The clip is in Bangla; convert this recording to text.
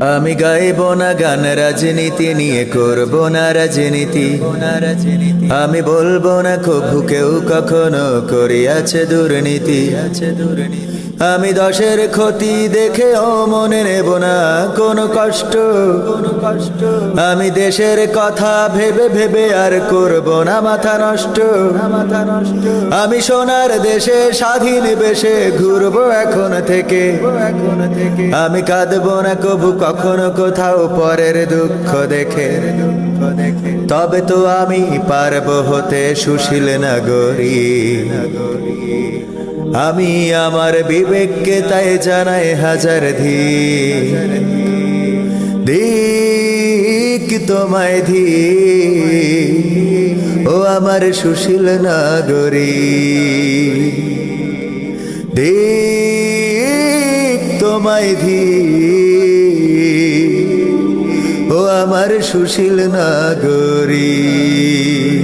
আমি গাইব না গান রাজনীতি নিয়ে, করব না রাজনীতি। আমি বলবো না কভু কেউ কখনো করিয়াছে দুর্নীতি। আমি দশের ক্ষতি দেখেও মনে নেব না কোনো কষ্ট। আমি দেশের কথা ভেবে ভেবে আর করব না মাথা নষ্ট। আমি সোনার দেশে স্বাধীন বেশে ঘুরবো এখন থেকে। আমি কাঁদবো না কবু কখনো কোথাও পরের দুঃখ দেখে। তবে তো আমি পারবো হতে সুশীল নাগরিক। আমি আমার বিবেককে তাই জানাই হাজার ধিক তোমায় ও আমার সুশীল নাগরিক। ধিক তোমায় ও আমার সুশীল নাগরিক।